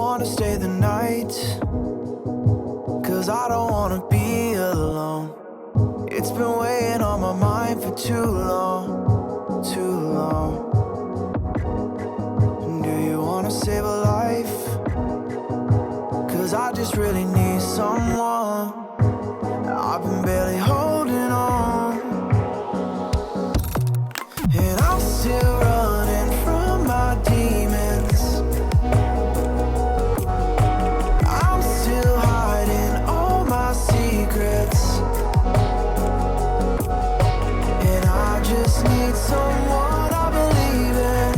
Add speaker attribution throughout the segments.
Speaker 1: wanna stay the night? 'Cause I don't wanna be alone. It's been weighing on my mind for too long, too long. Do you wanna save a life? 'Cause I just really need someone. I've been barely holding on, and I'm still running from my demons. I'm still hiding all my secrets, and I just need someone I believe in.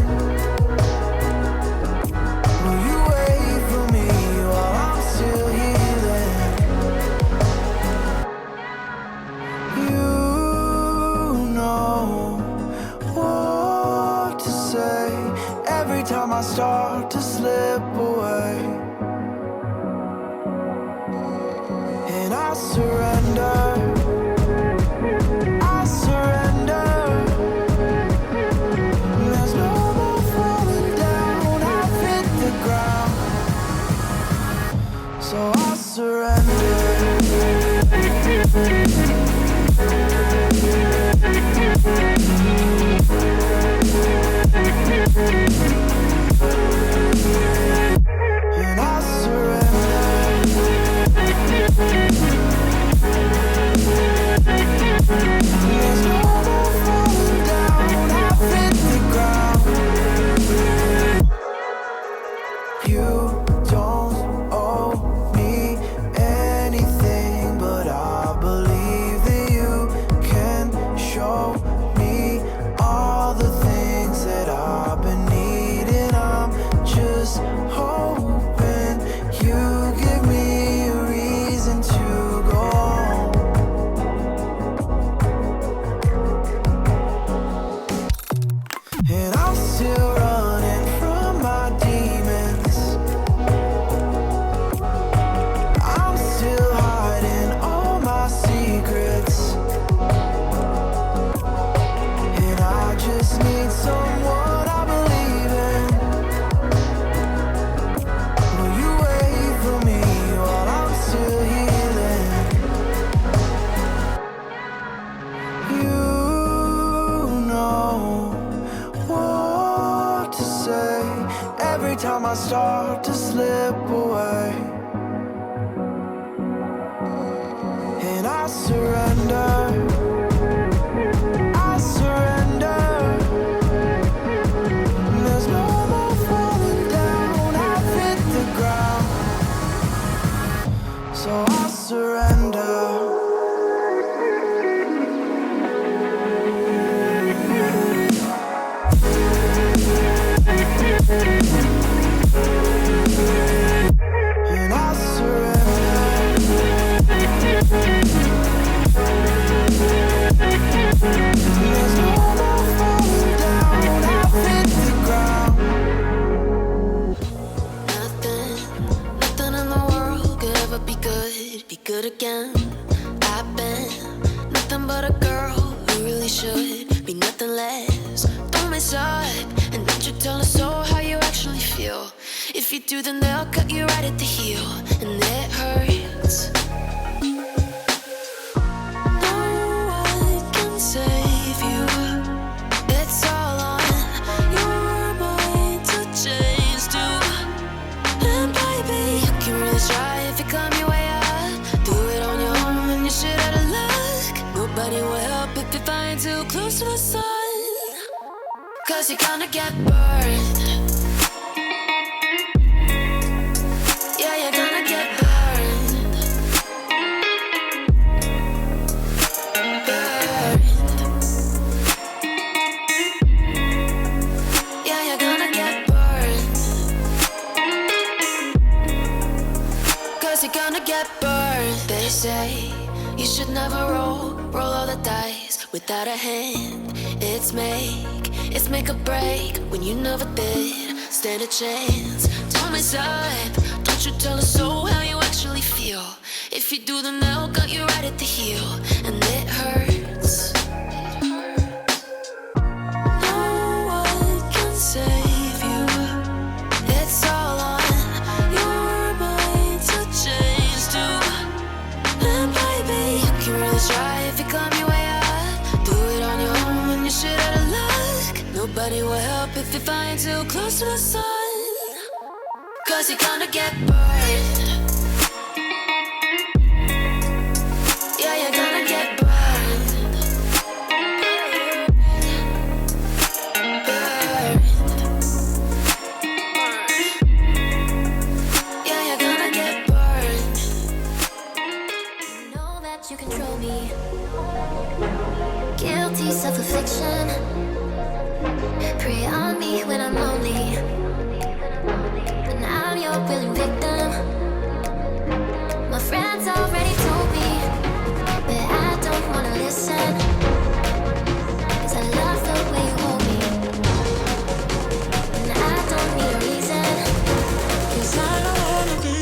Speaker 1: Will you wait for me while I'm still healing? You know what to say every time I start to slip away, and I surrender. I surrender. There's no more falling down. I've hit the ground, so I surrender. And I surrender. There's no more falling down. I've hit the ground. You don't owe me anything, but I believe that you can show me all the things that I've been needing. I'm just hoping you give me a reason to go on. And I'm still running from my demons. I'm still hiding all my secrets, and I just need someone I believe in. Will you wait for me while I'm still healing? You know what to say every time I start to slip away, and I surrender. I surrender. There's no more falling down. I've hit the ground, so I surrender. And I surrender. There's no more falling down. I've hit the ground.
Speaker 2: Nothing in the world could ever be good again. I've been nothing but a girl who really should be nothing less. Don't mess up, and don't you tell us so how you actually feel. If you do, then they'll cut you right at the heel, and it hurts. No one can save you. It's all on your mind to change too. And baby, you can really try if you climb your way up. Do it on your own and you shit out of luck. Nobody will help if you're flying too close to the sun. 'Cause you're gonna get burned. Yeah, you're gonna get burned. Burned. Yeah, you're gonna get burned. 'Cause you're gonna get burned. They say you should never roll all the dice without a hand. It's make or break when you never did stand a chance. Don't mess up, don't you tell us so how you actually feel. If you do, then they'll cut you right at the heel, and it hurts. No one can save you. It's all on you. if you're flying too close to the sun, 'cause you're gonna get burned. Yeah, you're gonna get burned. Burned. Yeah, you're gonna get burned. You know that you control me. Guilty self-affliction. Prey on me when I'm lonely, and I'm your willing victim. My friends already told me, but I don't wanna listen, 'cause I love the way you hold me, and I don't need a reason, 'cause I don't wanna be.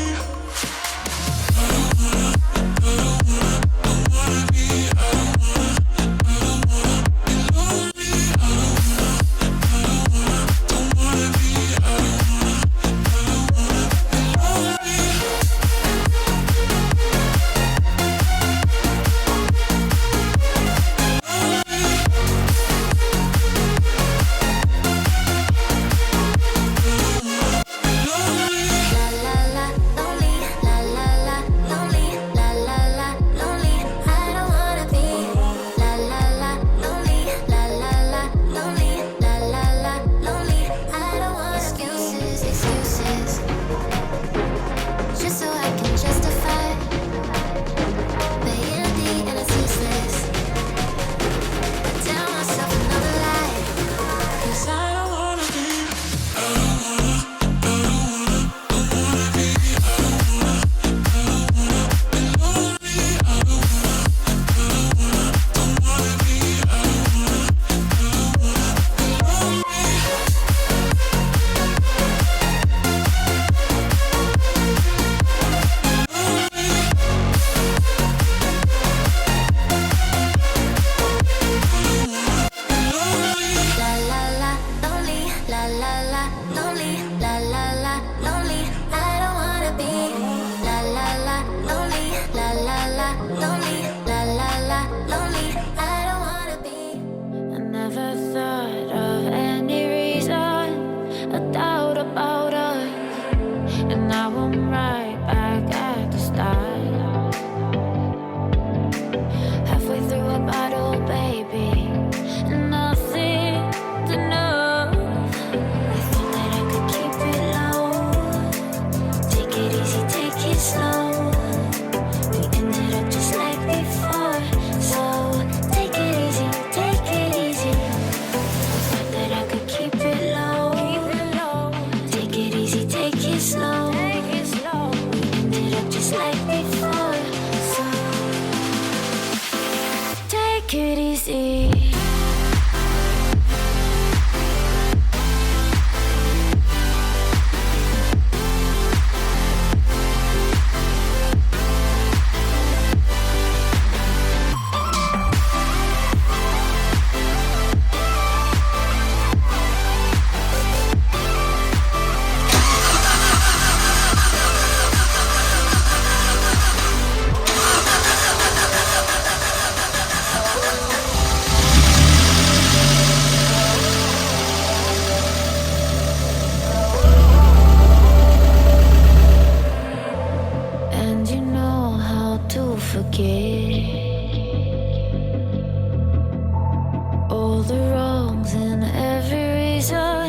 Speaker 2: All the wrongs and every reason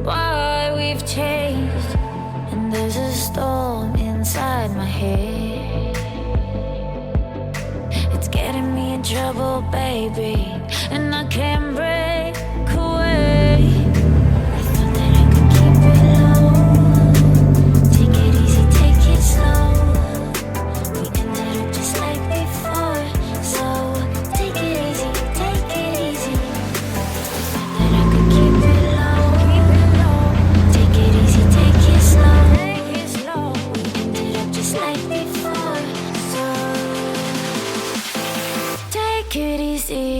Speaker 2: why we've changed. And there's a storm inside my head. It's getting me in trouble, baby, and I can't break away. I thought that I could keep it low. Take it easy, take it slow. We ended up just like before, so take it easy, take it easy. I thought that I could keep it low. Take it easy, take it slow. We ended up just like before, so take it easy.